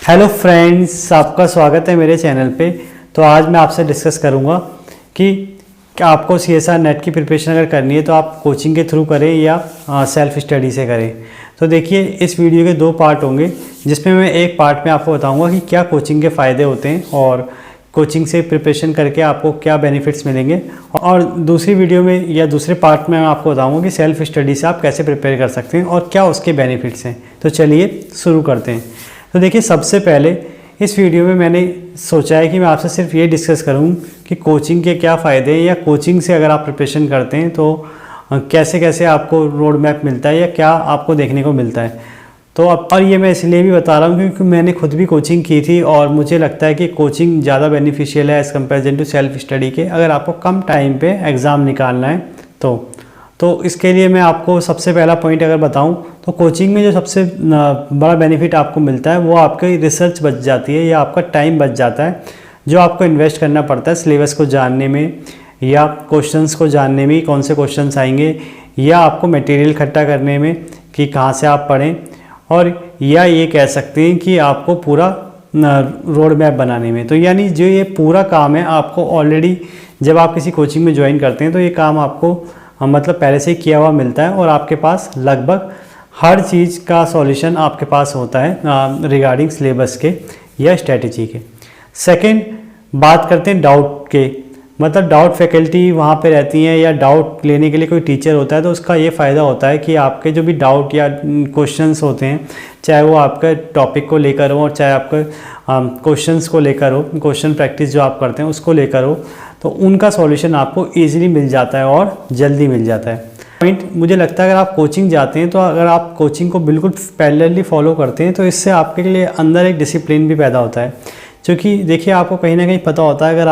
Hello friends, आपका स्वागत है मेरे चैनल पे। तो आज मैं आपसे डिस्कस करूँगा कि आपको CSR नेट की प्रिपरेशन अगर करनी है तो आप कोचिंग के थ्रू करें या सेल्फ स्टडी से करें। तो देखिए, इस वीडियो के 2 पार्ट होंगे, जिसमें मैं एक पार्ट में आपको बताऊंगा कि क्या कोचिंग के फ़ायदे होते हैं और कोचिंग से प्रिपरेशन करके आपको क्या बेनिफिट्स मिलेंगे, और दूसरी वीडियो में या दूसरे पार्ट में मैं आपको बताऊँगा कि सेल्फ स्टडी से आप कैसे प्रिपेयर कर सकते हैं और क्या उसके बेनिफिट्स हैं। तो चलिए शुरू करते हैं। तो देखिए, सबसे पहले इस वीडियो में मैंने सोचा है कि मैं आपसे सिर्फ ये डिस्कस करूं कि कोचिंग के क्या फ़ायदे हैं, या कोचिंग से अगर आप प्रिपरेशन करते हैं तो कैसे कैसे आपको रोड मैप मिलता है या क्या आपको देखने को मिलता है। तो अब और ये मैं इसलिए भी बता रहा हूँ क्योंकि मैंने खुद भी कोचिंग की थी और मुझे लगता है कि कोचिंग ज़्यादा बेनिफिशियल है as comparison to self study के, अगर आपको कम टाइम पे एग्ज़ाम निकालना है तो इसके लिए मैं आपको सबसे पहला पॉइंट अगर बताऊं तो कोचिंग में जो सबसे बड़ा बेनिफिट आपको मिलता है वो आपकी रिसर्च बच जाती है या आपका टाइम बच जाता है, जो आपको इन्वेस्ट करना पड़ता है सिलेबस को जानने में या क्वेश्चंस को जानने में, कौन से क्वेश्चंस आएंगे, या आपको मटेरियल इकट्ठा करने में कि कहाँ से आप पढ़ें, और या ये कह सकते हैं कि आपको पूरा रोड मैप बनाने में। तो यानी जो ये पूरा काम है आपको ऑलरेडी जब आप किसी कोचिंग में ज्वाइन करते हैं तो ये काम आपको मतलब पहले से ही किया हुआ मिलता है और आपके पास लगभग हर चीज़ का सॉल्यूशन आपके पास होता है रिगार्डिंग सिलेबस के या स्ट्रेटजी के। सेकंड, बात करते हैं डाउट के, मतलब डाउट फैकल्टी वहाँ पे रहती हैं या डाउट लेने के लिए कोई टीचर होता है, तो उसका ये फ़ायदा होता है कि आपके जो भी डाउट या क्वेश्चंस होते हैं, चाहे वो आपके टॉपिक को लेकर हो और चाहे आपके क्वेश्चंस को लेकर हो, क्वेश्चन प्रैक्टिस जो आप करते हैं उसको लेकर हो, तो उनका सॉल्यूशन आपको ईजिली मिल जाता है और जल्दी मिल जाता है। पॉइंट मुझे लगता है अगर आप कोचिंग जाते हैं तो अगर आप कोचिंग को बिल्कुल पैरेलली फॉलो करते हैं तो इससे आपके लिए अंदर एक डिसिप्लिन भी पैदा होता है, क्योंकि देखिए आपको कहीं ना कहीं पता होता है अगर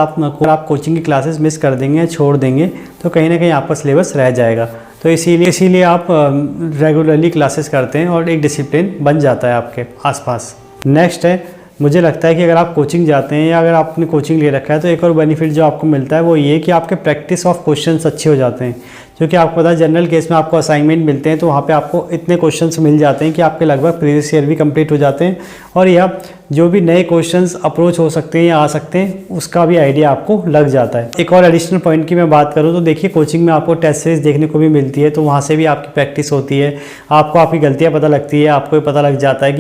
आप कोचिंग की क्लासेस मिस कर देंगे या छोड़ देंगे तो कहीं ना कहीं आपका सिलेबस रह जाएगा। तो इसीलिए आप रेगुलरली क्लासेस करते हैं और एक डिसिप्लिन बन जाता है आपके आसपास। नेक्स्ट है, मुझे लगता है कि अगर आप कोचिंग जाते हैं या अगर आपने कोचिंग ले रखा है तो एक और बेनिफिट जो आपको मिलता है वो ये कि आपके प्रैक्टिस ऑफ क्वेश्चंस अच्छे हो जाते हैं, क्योंकि आपको पता है जनरल केस में आपको असाइनमेंट मिलते हैं तो वहाँ पे आपको इतने क्वेश्चंस मिल जाते हैं कि आपके लगभग प्रीवियस ईयर भी कंप्लीट हो जाते हैं, और या जो भी नए क्वेश्चंस अप्रोच हो सकते हैं या आ सकते हैं उसका भी आइडिया आपको लग जाता है। एक और एडिशनल पॉइंट की मैं बात करूँ तो देखिए, कोचिंग में आपको टेस्ट सीरीज देखने को भी मिलती है, तो वहाँ से भी आपकी प्रैक्टिस होती है, आपको आपकी गलतियाँ पता लगती है, आपको पता लग जाता है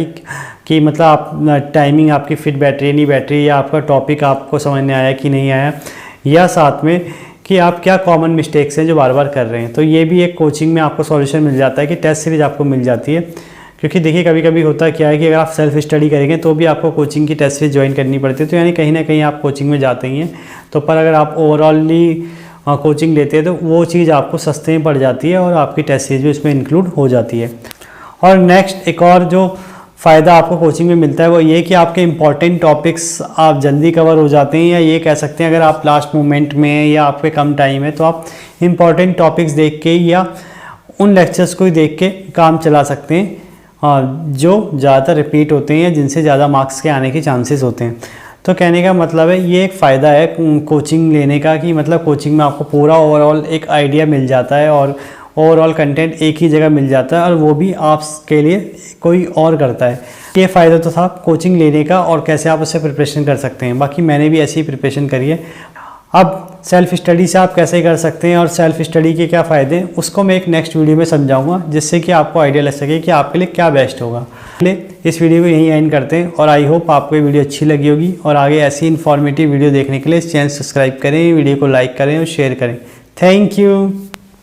कि मतलब आप टाइमिंग आपकी फिट बैठ रही नहीं बैठ रही, या आपका टॉपिक आपको समझ में आया कि नहीं आया, या साथ में कि आप क्या कॉमन मिस्टेक्स हैं जो बार बार कर रहे हैं। तो ये भी एक कोचिंग में आपको सॉल्यूशन मिल जाता है कि टेस्ट सीरीज आपको मिल जाती है, क्योंकि देखिए कभी कभी होता क्या है कि अगर आप सेल्फ स्टडी करेंगे तो भी आपको कोचिंग की टेस्ट सीरीज ज्वाइन करनी पड़ती है, तो यानी कहीं ना कहीं आप कोचिंग में जाते ही हैं, तो पर अगर आप ओवरऑली कोचिंग लेते हैं तो वो चीज़ आपको सस्ते में पड़ जाती है और आपकी टेस्ट सीरीज भी इसमें इंक्लूड हो जाती है। और नेक्स्ट एक और जो फ़ायदा आपको कोचिंग में मिलता है वो ये कि आपके इंपॉर्टेंट टॉपिक्स आप जल्दी कवर हो जाते हैं, या ये कह सकते हैं अगर आप लास्ट मोमेंट में या आपके कम टाइम है तो आप इंपॉर्टेंट टॉपिक्स देख के या उन लेक्चर्स को ही देख के काम चला सकते हैं जो ज़्यादातर रिपीट होते हैं या जिनसे ज़्यादा मार्क्स के आने के चांसेस होते हैं। तो कहने का मतलब है ये एक फ़ायदा है कोचिंग लेने का कि मतलब कोचिंग में आपको पूरा ओवरऑल एक आइडिया मिल जाता है और ओवरऑल कंटेंट एक ही जगह मिल जाता है, और वो भी आपके लिए कोई और करता है। ये फ़ायदा तो था कोचिंग लेने का और कैसे आप उससे प्रिपरेशन कर सकते हैं। बाकी मैंने भी ऐसी ही प्रिपरेशन करी है। अब सेल्फ स्टडी से आप कैसे कर सकते हैं और सेल्फ स्टडी के क्या फ़ायदे हैं उसको मैं एक नेक्स्ट वीडियो में समझाऊंगा, जिससे कि आपको आइडिया लग सके कि आपके लिए क्या बेस्ट होगा। इस वीडियो को यहीं एंड करते हैं और आई होप आपको ये वीडियो अच्छी लगी होगी, और आगे ऐसी इन्फॉर्मेटिव वीडियो देखने के लिए इस चैनल सब्सक्राइब करें, वीडियो को लाइक करें और शेयर करें। Thank you.